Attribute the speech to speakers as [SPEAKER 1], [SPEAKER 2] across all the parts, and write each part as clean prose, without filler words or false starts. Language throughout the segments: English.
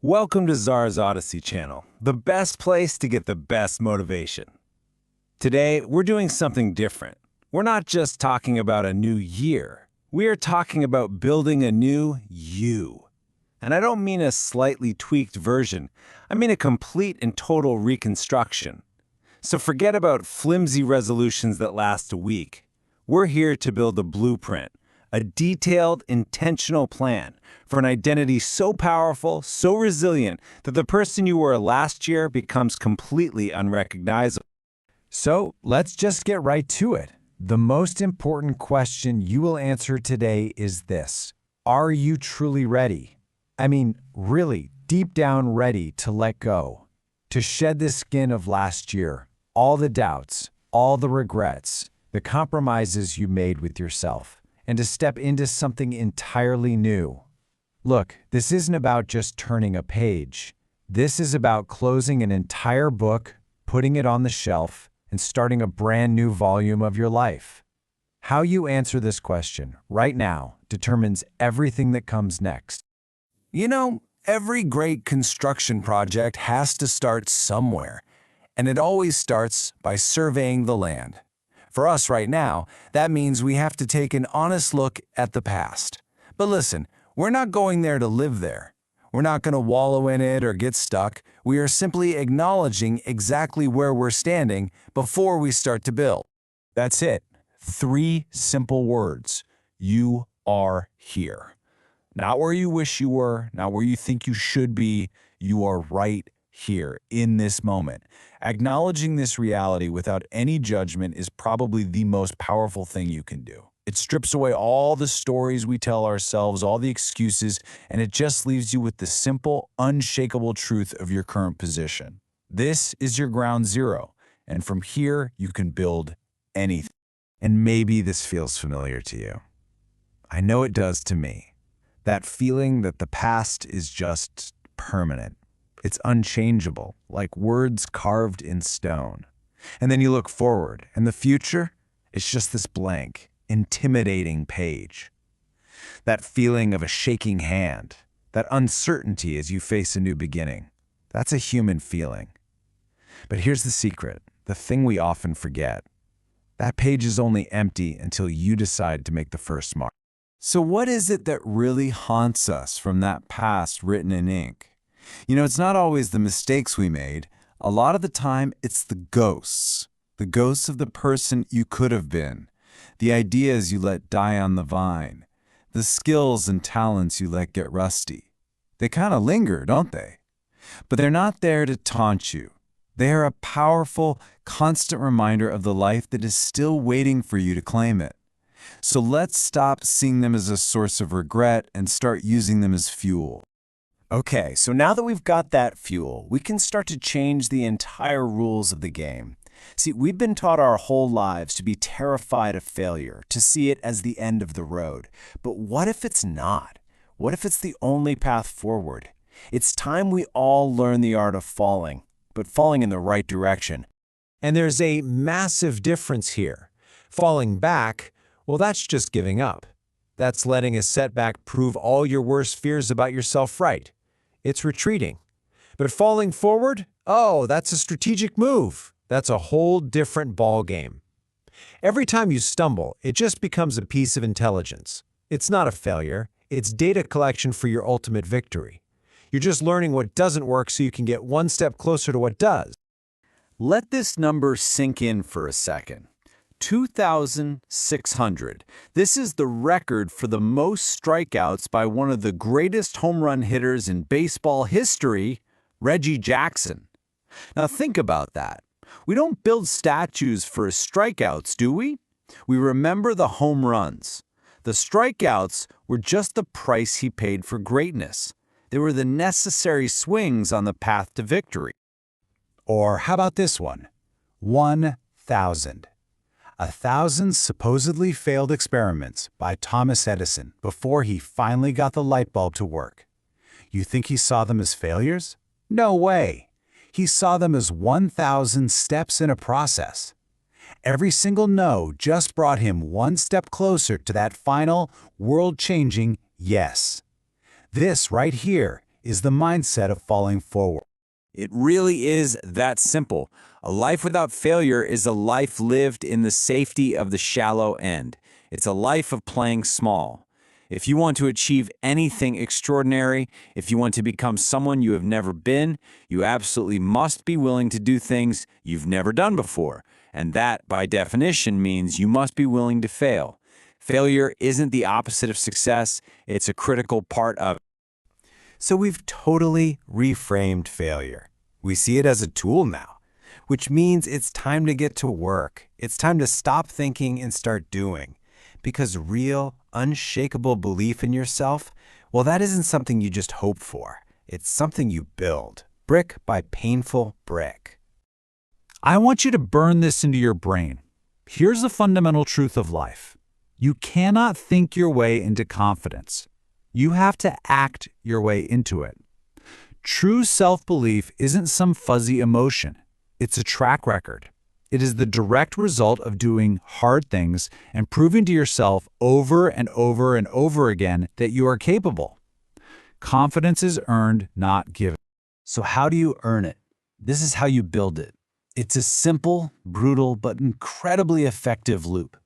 [SPEAKER 1] Welcome to Czar's Odyssey channel, the best place to get the best motivation. Today, we're doing something different. We're not just talking about a new year. We are talking about building a new you. And I don't mean a slightly tweaked version. I mean a complete and total reconstruction. So forget about flimsy resolutions that last a week. We're here to build a blueprint, a detailed, intentional plan for an identity so powerful, so resilient, that the person you were last year becomes completely unrecognizable.
[SPEAKER 2] So let's just get right to it. The most important question you will answer today is this: are you truly ready? I mean, really, deep down ready to let go, to shed the skin of last year, all the doubts, all the regrets, the compromises you made with yourself, and to step into something entirely new. Look, this isn't about just turning a page. This is about closing an entire book, putting it on the shelf, and starting a brand new volume of your life. How you answer this question right now determines everything that comes next.
[SPEAKER 3] You know, every great construction project has to start somewhere, and it always starts by surveying the land. For us right now, that means we have to take an honest look at the past. But listen, we're not going there to live there. We're not going to wallow in it or get stuck. We are simply acknowledging exactly where we're standing before we start to build. That's it. 3 simple words. You are here. Not where you wish you were, not where you think you should be. You are right here in this moment. Acknowledging this reality without any judgment is probably the most powerful thing you can do. It strips away all the stories we tell ourselves, all the excuses, and it just leaves you with the simple, unshakable truth of your current position. This is your ground zero, and from here you can build anything.
[SPEAKER 2] And maybe this feels familiar to you. I know it does to me. That feeling that the past is just permanent. It's unchangeable, like words carved in stone. And then you look forward, and the future is just this blank, intimidating page. That feeling of a shaking hand, that uncertainty as you face a new beginning, that's a human feeling. But here's the secret, the thing we often forget. That page is only empty until you decide to make the first mark.
[SPEAKER 3] So what is it that really haunts us from that past written in ink? You know, it's not always the mistakes we made. A lot of the time, it's the ghosts of the person you could have been, the ideas you let die on the vine, the skills and talents you let get rusty. They kind of linger, don't they? But they're not there to taunt you. They are a powerful, constant reminder of the life that is still waiting for you to claim it. So let's stop seeing them as a source of regret and start using them as fuel. Okay, so now that we've got that fuel, we can start to change the entire rules of the game. See, we've been taught our whole lives to be terrified of failure, to see it as the end of the road. But what if it's not? What if it's the only path forward? It's time we all learn the art of falling, but falling in the right direction.
[SPEAKER 4] And there's a massive difference here. Falling back, well, that's just giving up. That's letting a setback prove all your worst fears about yourself right. It's retreating. But falling forward, oh, that's a strategic move. That's a whole different ballgame. Every time you stumble, it just becomes a piece of intelligence. It's not a failure. It's data collection for your ultimate victory. You're just learning what doesn't work so you can get one step closer to what does.
[SPEAKER 3] Let this number sink in for a second. 2,600. This is the record for the most strikeouts by one of the greatest home run hitters in baseball history, Reggie Jackson. Now think about that. We don't build statues for strikeouts, do we? We remember the home runs. The strikeouts were just the price he paid for greatness. They were the necessary swings on the path to victory.
[SPEAKER 2] Or how about this one? 1,000. 1,000 supposedly failed experiments by Thomas Edison before he finally got the light bulb to work. You think he saw them as failures? No way. He saw them as 1,000 steps in a process. Every single no just brought him one step closer to that final, world-changing yes. This right here is the mindset of falling forward.
[SPEAKER 1] It really is that simple. A life without failure is a life lived in the safety of the shallow end. It's a life of playing small. If you want to achieve anything extraordinary, if you want to become someone you have never been, you absolutely must be willing to do things you've never done before. And that, by definition, means you must be willing to fail. Failure isn't the opposite of success, it's a critical part of it.
[SPEAKER 2] So we've totally reframed failure. We see it as a tool now, which means it's time to get to work. It's time to stop thinking and start doing. Because real, unshakable belief in yourself, well, that isn't something you just hope for. It's something you build, brick by painful brick.
[SPEAKER 5] I want you to burn this into your brain. Here's the fundamental truth of life. You cannot think your way into confidence. You have to act your way into it. True self-belief isn't some fuzzy emotion. It's a track record. It is the direct result of doing hard things and proving to yourself over and over and over again that you are capable. Confidence is earned, not given.
[SPEAKER 2] So how do you earn it? This is how you build it. It's a simple, brutal, but incredibly effective loop.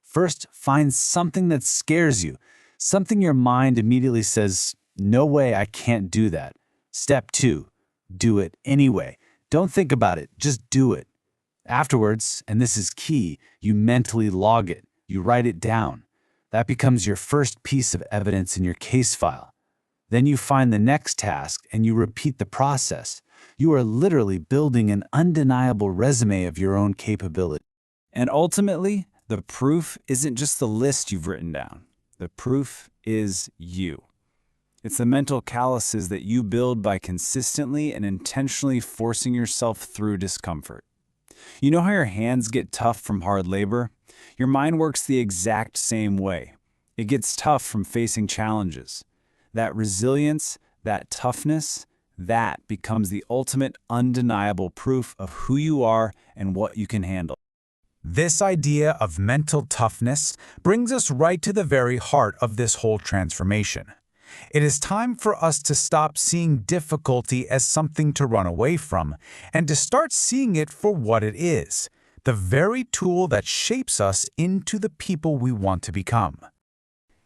[SPEAKER 2] First, find something that scares you, something your mind immediately says, "No way, I can't do that." Step 2, do it anyway. Don't think about it, just do it. Afterwards, and this is key, you mentally log it. You write it down. That becomes your first piece of evidence in your case file. Then you find the next task and you repeat the process. You are literally building an undeniable resume of your own capability.
[SPEAKER 1] And ultimately, the proof isn't just the list you've written down. The proof is you. It's the mental calluses that you build by consistently and intentionally forcing yourself through discomfort. You know how your hands get tough from hard labor? Your mind works the exact same way. It gets tough from facing challenges. That resilience, that toughness, that becomes the ultimate undeniable proof of who you are and what you can handle.
[SPEAKER 5] This idea of mental toughness brings us right to the very heart of this whole transformation. It is time for us to stop seeing difficulty as something to run away from and to start seeing it for what it is, the very tool that shapes us into the people we want to become.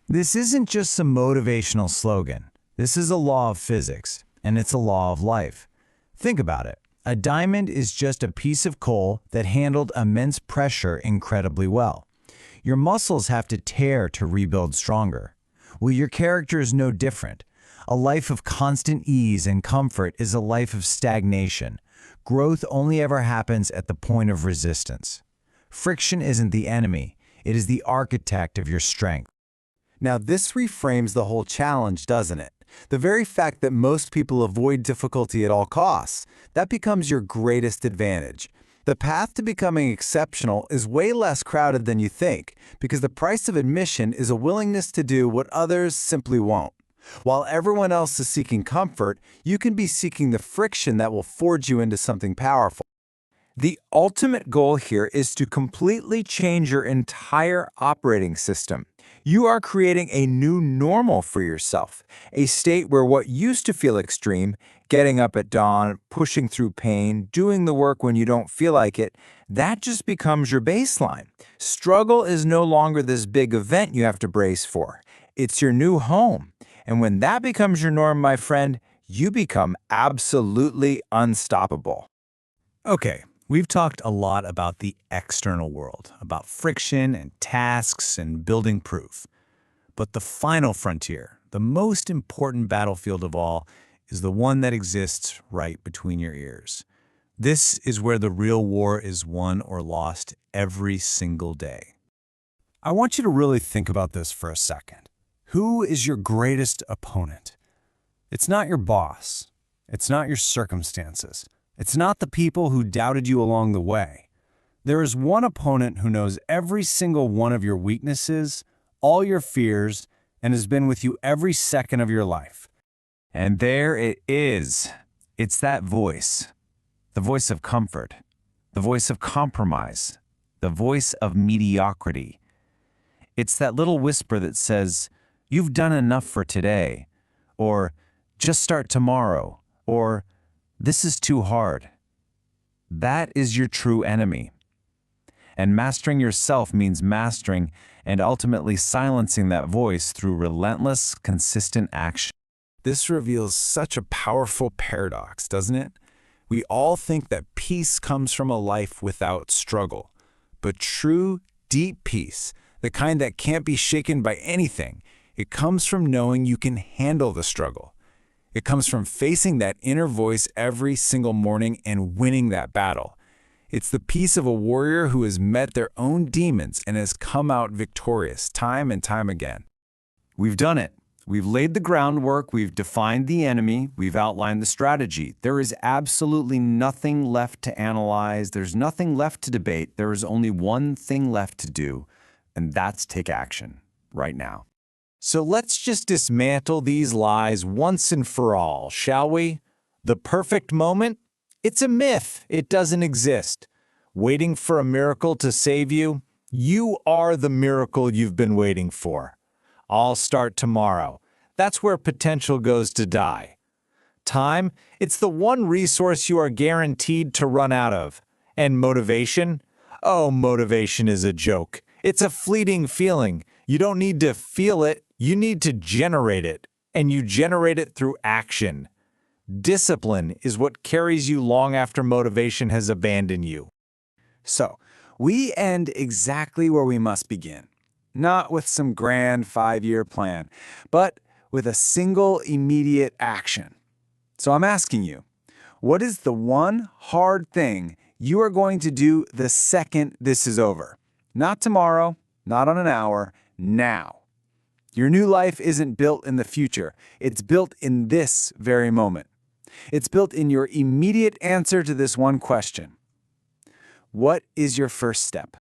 [SPEAKER 2] This isn't just some motivational slogan. This is a law of physics, and it's a law of life. Think about it. A diamond is just a piece of coal that handled immense pressure incredibly well. Your muscles have to tear to rebuild stronger. Well, your character is no different. A life of constant ease and comfort is a life of stagnation. Growth only ever happens at the point of resistance. Friction isn't the enemy. It is the architect of your strength. Now, this reframes the whole challenge, doesn't it? The very fact that most people avoid difficulty at all costs, that becomes your greatest advantage. The path to becoming exceptional is way less crowded than you think, because the price of admission is a willingness to do what others simply won't. While everyone else is seeking comfort, you can be seeking the friction that will forge you into something powerful.
[SPEAKER 3] The ultimate goal here is to completely change your entire operating system. You are creating a new normal for yourself, a state where what used to feel extreme, getting up at dawn, pushing through pain, doing the work when you don't feel like it, that just becomes your baseline. Struggle is no longer this big event you have to brace for. It's your new home. And when that becomes your norm, my friend, you become absolutely unstoppable.
[SPEAKER 5] Okay, we've talked a lot about the external world, about friction and tasks and building proof. But the final frontier, the most important battlefield of all, is the one that exists right between your ears. This is where the real war is won or lost every single day. I want you to really think about this for a second. Who is your greatest opponent? It's not your boss. It's not your circumstances. It's not the people who doubted you along the way. There is one opponent who knows every single one of your weaknesses, all your fears, and has been with you every second of your life.
[SPEAKER 1] And there it is. It's that voice. The voice of comfort. The voice of compromise. The voice of mediocrity. It's that little whisper that says, "You've done enough for today," or just start tomorrow, or this is too hard. That is your true enemy. And mastering yourself means mastering and ultimately silencing that voice through relentless, consistent action.
[SPEAKER 3] This reveals such a powerful paradox, doesn't it? We all think that peace comes from a life without struggle. But true, deep peace, the kind that can't be shaken by anything, it comes from knowing you can handle the struggle. It comes from facing that inner voice every single morning and winning that battle. It's the peace of a warrior who has met their own demons and has come out victorious time and time again.
[SPEAKER 1] We've done it. We've laid the groundwork, we've defined the enemy, we've outlined the strategy. There is absolutely nothing left to analyze, there's nothing left to debate, there is only one thing left to do, and that's take action, right now.
[SPEAKER 4] So let's just dismantle these lies once and for all, shall we? The perfect moment? It's a myth. It doesn't exist. Waiting for a miracle to save you? You are the miracle you've been waiting for. I'll start tomorrow. That's where potential goes to die. Time? It's the one resource you are guaranteed to run out of. And motivation? Oh, motivation is a joke. It's a fleeting feeling. You don't need to feel it. You need to generate it. And you generate it through action. Discipline is what carries you long after motivation has abandoned you.
[SPEAKER 2] So, we end exactly where we must begin. Not with some grand 5-year plan, but with a single immediate action. So I'm asking you, what is the one hard thing you are going to do the second this is over? Not tomorrow, not on an hour, now. Your new life isn't built in the future. It's built in this very moment. It's built in your immediate answer to this one question. What is your first step?